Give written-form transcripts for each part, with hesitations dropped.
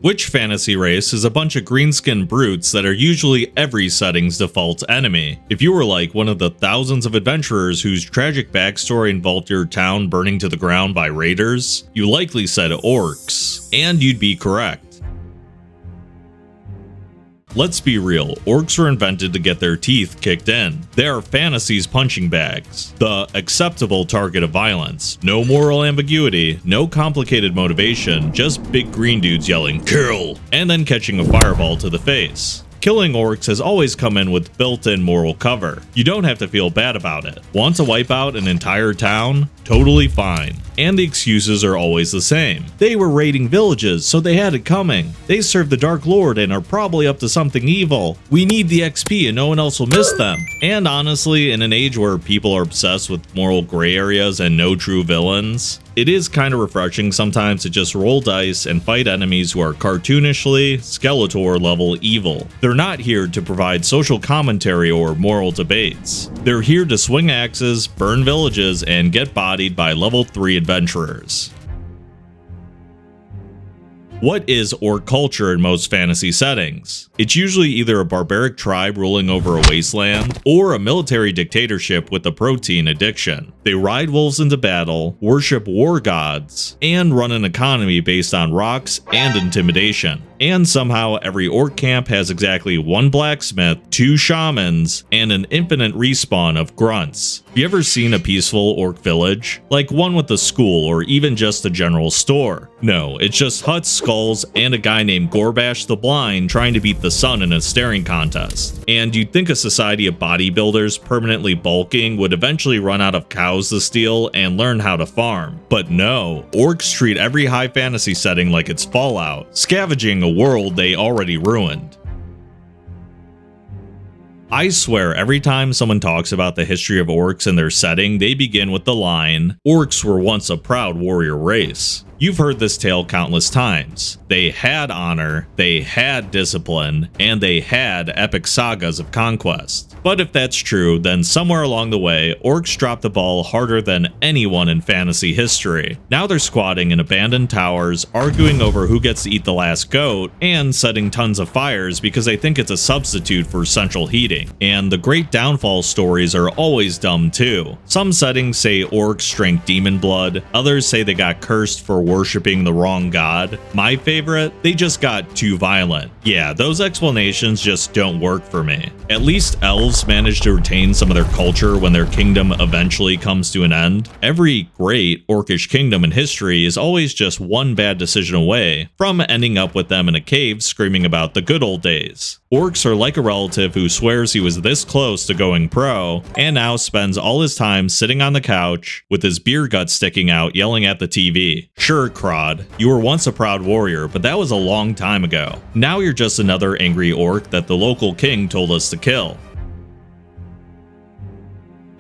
Which fantasy race is a bunch of green-skinned brutes that are usually every setting's default enemy? If you were like one of the thousands of adventurers whose tragic backstory involved your town burning to the ground by raiders, you likely said orcs, and you'd be correct. Let's be real, orcs were invented to get their teeth kicked in. They are fantasy's punching bags, the acceptable target of violence. No moral ambiguity, no complicated motivation, just big green dudes yelling, "Kill!" and then catching a fireball to the face. Killing orcs has always come in with built-in moral cover. You don't have to feel bad about it. Want to wipe out an entire town? Totally fine. And the excuses are always the same. They were raiding villages, so they had it coming. They serve the Dark Lord and are probably up to something evil. We need the XP and no one else will miss them. And honestly, in an age where people are obsessed with moral gray areas and no true villains, it is kind of refreshing sometimes to just roll dice and fight enemies who are cartoonishly, Skeletor level evil. They're not here to provide social commentary or moral debates. They're here to swing axes, burn villages, and get bodied by level 3 adventurers. What is orc culture in most fantasy settings? It's usually either a barbaric tribe ruling over a wasteland, or a military dictatorship with a protein addiction. They ride wolves into battle, worship war gods, and run an economy based on rocks and intimidation. And somehow every orc camp has exactly one blacksmith, 2 shamans, and an infinite respawn of grunts. Have you ever seen a peaceful orc village? Like one with a school or even just a general store? No, it's just huts, skulls, and a guy named Gorbash the Blind trying to beat the sun in a staring contest. And you'd think a society of bodybuilders permanently bulking would eventually run out of cows to steal and learn how to farm. But no, orcs treat every high fantasy setting like it's Fallout, scavenging a world they already ruined. I swear every time someone talks about the history of orcs and their setting, they begin with the line, "Orcs were once a proud warrior race." You've heard this tale countless times. They had honor, they had discipline, and they had epic sagas of conquest. But if that's true, then somewhere along the way, orcs dropped the ball harder than anyone in fantasy history. Now they're squatting in abandoned towers, arguing over who gets to eat the last goat, and setting tons of fires because they think it's a substitute for central heating. And the great downfall stories are always dumb too. Some settings say orcs drank demon blood, others say they got cursed for worshipping the wrong god. My favorite? They just got too violent. Yeah, those explanations just don't work for me. At least elves manage to retain some of their culture when their kingdom eventually comes to an end. Every great orcish kingdom in history is always just one bad decision away from ending up with them in a cave screaming about the good old days. Orcs are like a relative who swears he was this close to going pro, and now spends all his time sitting on the couch with his beer gut sticking out yelling at the TV. Sure, Crod, you were once a proud warrior, but that was a long time ago. Now you're just another angry orc that the local king told us to kill.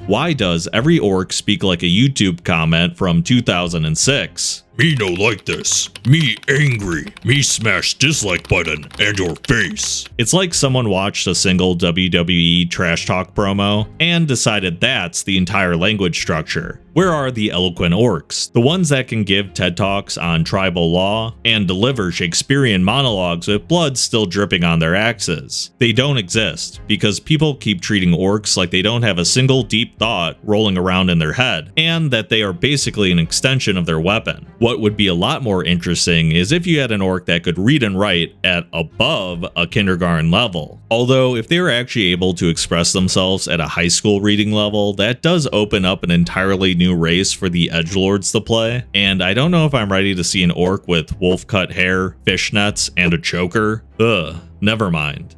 Why does every orc speak like a YouTube comment from 2006? Me no like this. Me angry. Me smash dislike button and your face. It's like someone watched a single WWE trash talk promo and decided that's the entire language structure. Where are the eloquent orcs? The ones that can give TED Talks on tribal law and deliver Shakespearean monologues with blood still dripping on their axes. They don't exist because people keep treating orcs like they don't have a single deep thought rolling around in their head, and that they are basically an extension of their weapon. What would be a lot more interesting is if you had an orc that could read and write at above a kindergarten level. Although if they were actually able to express themselves at a high school reading level, that does open up an entirely new race for the edgelords to play, and I don't know if I'm ready to see an orc with wolf cut hair, fishnets, and a choker. Ugh, never mind.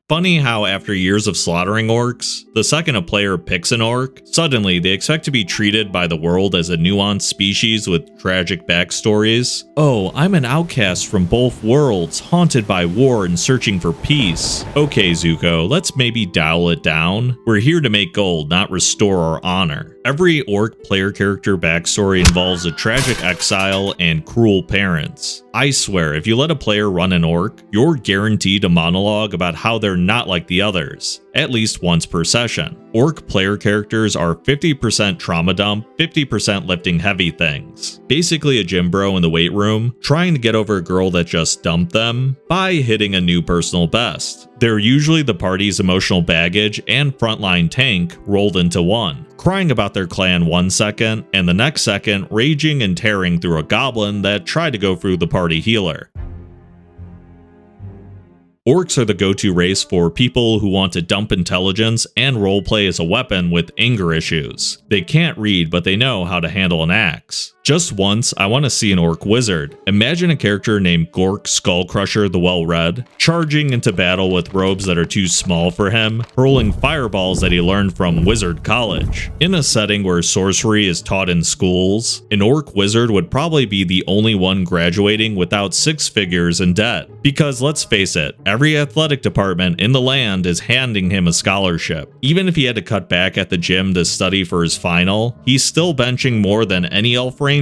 Funny how after years of slaughtering orcs, the second a player picks an orc, suddenly they expect to be treated by the world as a nuanced species with tragic backstories. Oh, I'm an outcast from both worlds, haunted by war and searching for peace. Okay, Zuko, let's maybe dial it down. We're here to make gold, not restore our honor. Every orc player character backstory involves a tragic exile and cruel parents. I swear, if you let a player run an orc, you're guaranteed a monologue about how they're not like the others. at least once per session. Orc player characters are 50% trauma dump, 50% lifting heavy things. Basically a gym bro in the weight room, trying to get over a girl that just dumped them by hitting a new personal best. They're usually the party's emotional baggage and frontline tank rolled into one, crying about their clan one second, and the next second raging and tearing through a goblin that tried to go through the party healer. Orcs are the go-to race for people who want to dump intelligence and roleplay as a weapon with anger issues. They can't read, but they know how to handle an axe. Just once, I want to see an orc wizard. Imagine a character named Gork Skullcrusher the Well-Read, charging into battle with robes that are too small for him, hurling fireballs that he learned from Wizard College. In a setting where sorcery is taught in schools, an orc wizard would probably be the only one graduating without 6 figures in debt. Because let's face it, every athletic department in the land is handing him a scholarship. Even if he had to cut back at the gym to study for his final, he's still benching more than any elf ranger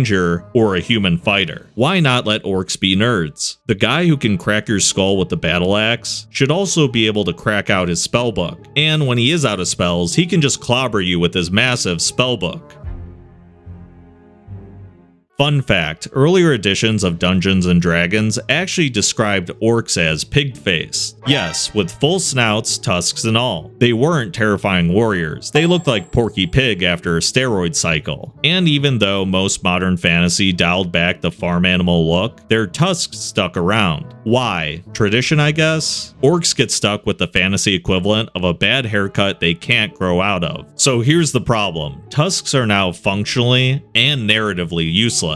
or a human fighter. Why not let orcs be nerds? The guy who can crack your skull with the battle axe should also be able to crack out his spellbook. And when he is out of spells, he can just clobber you with his massive spellbook. Fun fact, earlier editions of Dungeons & Dragons actually described orcs as pig-faced. Yes, with full snouts, tusks and all. They weren't terrifying warriors, they looked like Porky Pig after a steroid cycle. And even though most modern fantasy dialed back the farm animal look, their tusks stuck around. Why? Tradition, I guess? Orcs get stuck with the fantasy equivalent of a bad haircut they can't grow out of. So here's the problem. Tusks are now functionally and narratively useless.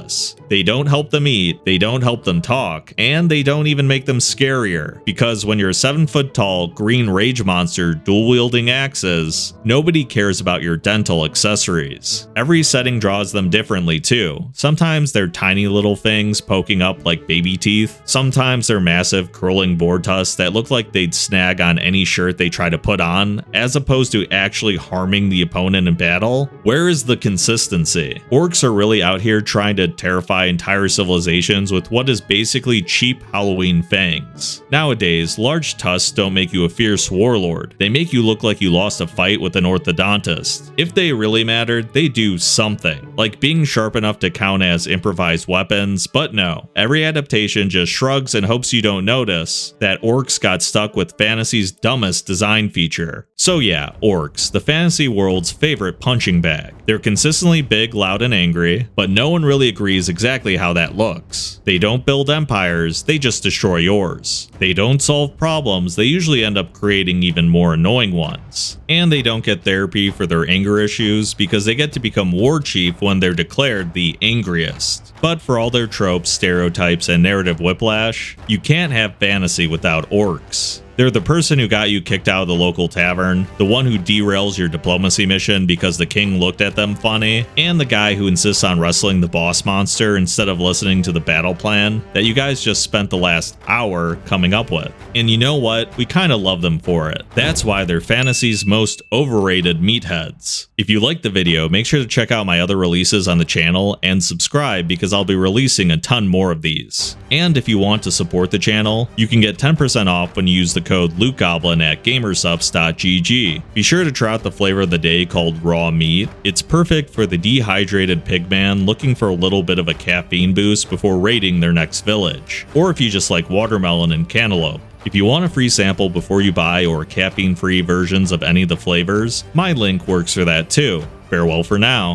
They don't help them eat, they don't help them talk, and they don't even make them scarier. Because when you're a 7-foot tall green rage monster dual-wielding axes, nobody cares about your dental accessories. Every setting draws them differently too. Sometimes they're tiny little things poking up like baby teeth. Sometimes they're massive curling boar tusks that look like they'd snag on any shirt they try to put on, as opposed to actually harming the opponent in battle. Where is the consistency? Orcs are really out here trying to terrify entire civilizations with what is basically cheap Halloween fangs. Nowadays, large tusks don't make you a fierce warlord. They make you look like you lost a fight with an orthodontist. If they really mattered, they do something, like being sharp enough to count as improvised weapons, but no. Every adaptation just shrugs and hopes you don't notice that orcs got stuck with fantasy's dumbest design feature. So yeah, orcs, the fantasy world's favorite punching bag. They're consistently big, loud, and angry, but no one really agrees exactly how that looks. They don't build empires, they just destroy yours. They don't solve problems, they usually end up creating even more annoying ones. And they don't get therapy for their anger issues because they get to become war chief when they're declared the angriest. But for all their tropes, stereotypes, and narrative whiplash, you can't have fantasy without orcs. They're the person who got you kicked out of the local tavern, the one who derails your diplomacy mission because the king looked at them funny, and the guy who insists on wrestling the boss monster instead of listening to the battle plan that you guys just spent the last hour coming up with. And you know what? We kinda love them for it. That's why they're fantasy's most overrated meatheads. If you liked the video, make sure to check out my other releases on the channel and subscribe because I'll be releasing a ton more of these. And if you want to support the channel, you can get 10% off when you use the code LootGoblin at gamersupps.gg. Be sure to try out the flavor of the day called Raw Meat. It's perfect for the dehydrated pigman looking for a little bit of a caffeine boost before raiding their next village. Or if you just like watermelon and cantaloupe. If you want a free sample before you buy or caffeine-free versions of any of the flavors, my link works for that too. Farewell for now.